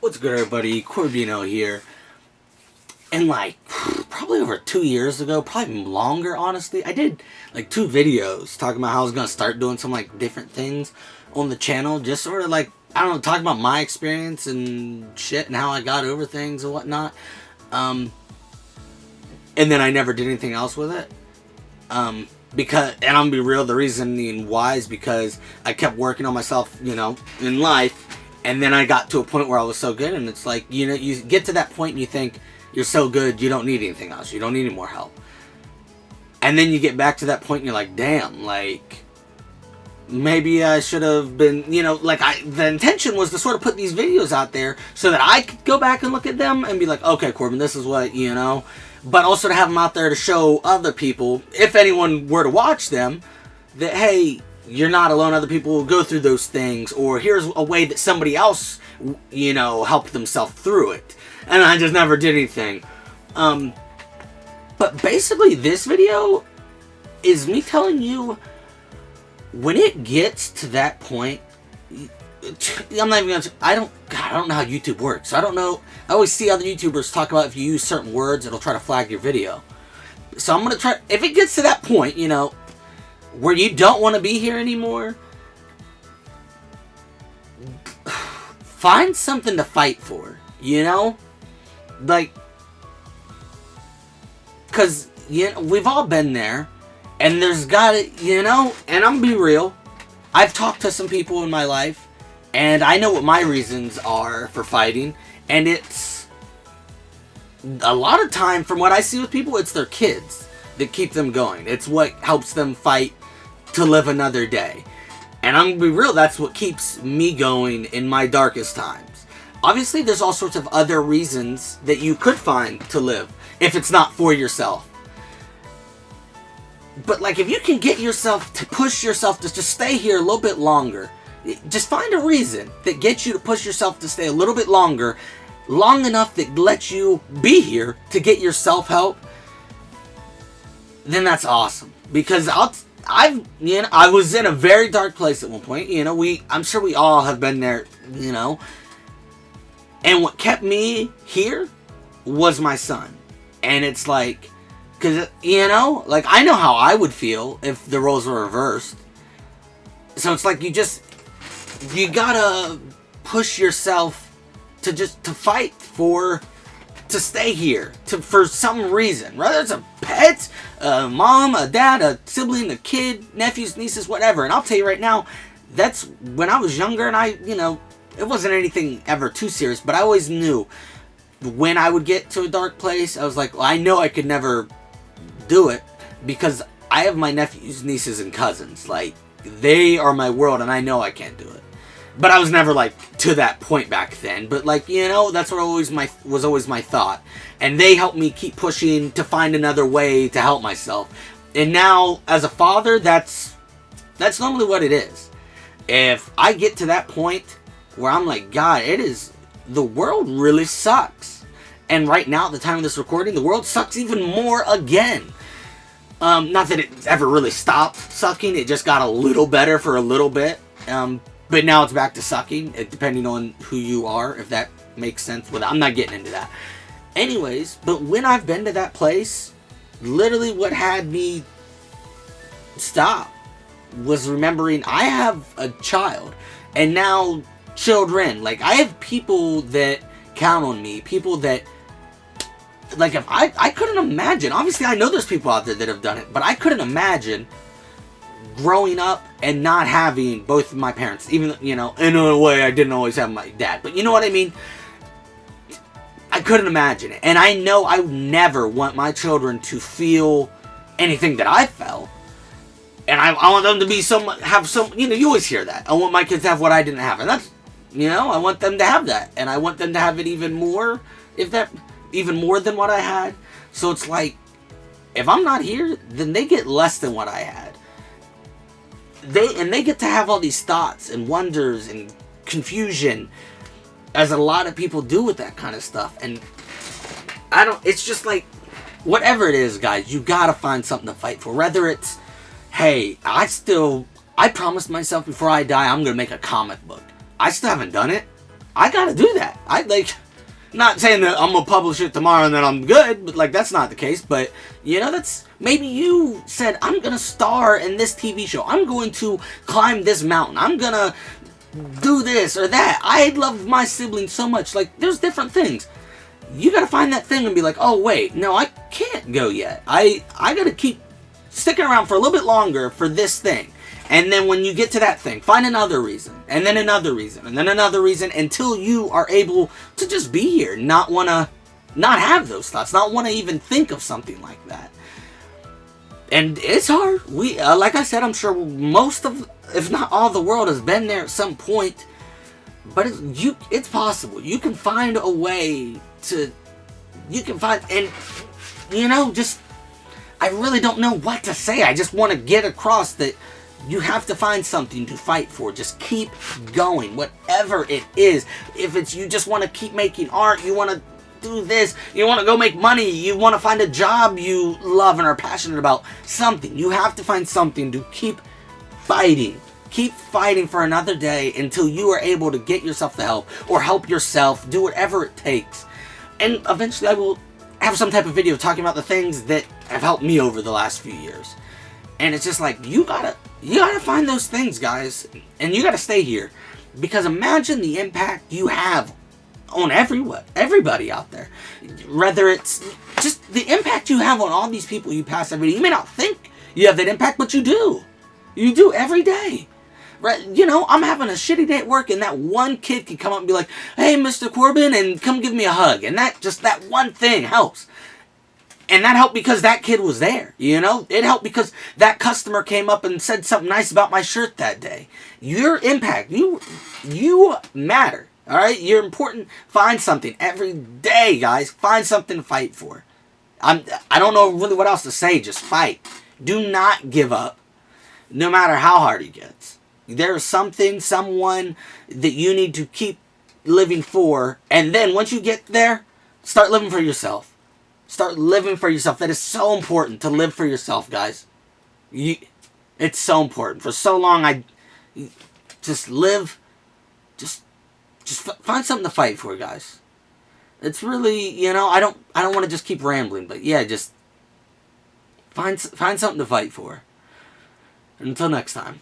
What's good, everybody? Corbino here. And like, probably over 2 years ago, probably longer, honestly, I did like 2 videos talking about how I was going to start doing some like different things on the channel. Just sort of like, I don't know, talking about my experience and shit and how I got over things and whatnot. And then I never did anything else with it. Because, and I'm gonna be real, the reasoning why is because I kept working on myself, you know, in life. And then I got to a point where I was so good, and it's like, you know, you get to that point and you think you're so good, you don't need anything else. You don't need any more help. And then you get back to that point and you're like, damn, like, maybe I should have been, you know, like, the intention was to sort of put these videos out there so that I could go back and look at them and be like, okay, Corbin, this is what, you know. But also to have them out there to show other people, if anyone were to watch them, that, hey, you're not alone. Other people will go through those things. Or here's a way that somebody else, you know, helped themselves through it. And I just never did anything. But basically this video is me telling you, when it gets to that point, I'm not even going to, I don't know how YouTube works. I don't know. I always see other YouTubers talk about if you use certain words, it'll try to flag your video. So I'm going to try, if it gets to that point, you know, where you don't want to be here anymore, find something to fight for, you know? Like, because, you know, we've all been there, and there's gotta, you know, and I'm gonna be real, I've talked to some people in my life, and I know what my reasons are for fighting, and it's, a lot of time, from what I see with people, it's their kids that keep them going. It's what helps them fight to live another day. And I'm gonna be real, that's what keeps me going in my darkest times. Obviously, there's all sorts of other reasons that you could find to live, if it's not for yourself. But like, if you can get yourself to push yourself to just stay here a little bit longer, just find a reason that gets you to push yourself to stay a little bit longer, long enough that lets you be here to get your self-help, then that's awesome. Because you know, I was in a very dark place at one point, you know, I'm sure we all have been there, you know, and what kept me here was my son. And it's like, because, you know, like, I know how I would feel if the roles were reversed. So it's like, you gotta push yourself to fight to stay here, for some reason. Whether it's a pet, a mom, a dad, a sibling, a kid, nephews, nieces, whatever. And I'll tell you right now, that's when I was younger, and you know, it wasn't anything ever too serious, but I always knew when I would get to a dark place, I was like, well, I know I could never do it, because I have my nephews, nieces, and cousins. Like, they are my world, and I know I can't do it. But I was never, like, to that point back then. But, like, you know, that's what was always my thought. And they helped me keep pushing to find another way to help myself. And now, as a father, that's normally what it is. If I get to that point where I'm like, God, the world really sucks. And right now, at the time of this recording, the world sucks even more again. Not that it ever really stopped sucking. It just got a little better for a little bit. But now it's back to sucking, depending on who you are, if that makes sense. I'm not getting into that. Anyways, but when I've been to that place, literally what had me stop was remembering I have a child. And now children, like, I have people that count on me, people that, like, if I couldn't imagine, obviously I know there's people out there that have done it, but I couldn't imagine growing up and not having both of my parents. Even, you know, in a way I didn't always have my dad, but you know what I mean? I couldn't imagine it. And I know I would never want my children to feel anything that I felt. And I want them to have some, you know, you always hear that. I want my kids to have what I didn't have. And that's, you know, I want them to have that. And I want them to have it even more, even more than what I had. So it's like, if I'm not here, then they get less than what I had. They get to have all these thoughts and wonders and confusion, as a lot of people do with that kind of stuff. And it's just like, whatever it is, guys, you gotta find something to fight for. Whether it's, hey, I promised myself before I die I'm gonna make a comic book. I still haven't done it. I gotta do that. Not saying that I'm gonna publish it tomorrow and then I'm good, but like, that's not the case. But you know, that's, maybe you said, I'm gonna star in this TV show, I'm going to climb this mountain, I'm gonna do this or that. I love my siblings so much. Like, there's different things. You gotta find that thing and be like, oh wait, no, I can't go yet. I gotta keep sticking around for a little bit longer for this thing. And then when you get to that thing, find another reason, and then another reason, and then another reason, until you are able to just be here, not have those thoughts, not want to even think of something like that. And it's hard. Like I said, I'm sure most of, if not all, the world has been there at some point. But it's possible. You can find a way to, and you know, just, I really don't know what to say. I just want to get across that you have to find something to fight for. Just keep going, whatever it is. If it's you just want to keep making art, you want to do this, you want to go make money, you want to find a job you love and are passionate about, something. You have to find something to keep fighting. Keep fighting for another day until you are able to get yourself the help or help yourself, do whatever it takes. And eventually I will have some type of video talking about the things that have helped me over the last few years. And it's just like, you gotta find those things, guys, and you gotta stay here, because imagine the impact you have on everybody out there. Whether it's just the impact you have on all these people you pass every day. You may not think you have that impact, but you do. You do every day. Right? You know, I'm having a shitty day at work, and that one kid can come up and be like, hey, Mr. Corbin, and come give me a hug. And that one thing helps. And that helped because that kid was there, you know? It helped because that customer came up and said something nice about my shirt that day. Your impact, you matter, all right? You're important. Find something every day, guys. Find something to fight for. I don't know really what else to say. Just fight. Do not give up, no matter how hard it gets. There's something, someone that you need to keep living for. And then once you get there, start living for yourself. Start living for yourself. That is so important, to live for yourself, guys. It's so important. For so long, I just live. Just find something to fight for, guys. It's really, you know, I don't want to just keep rambling, but yeah, just find something to fight for. Until next time.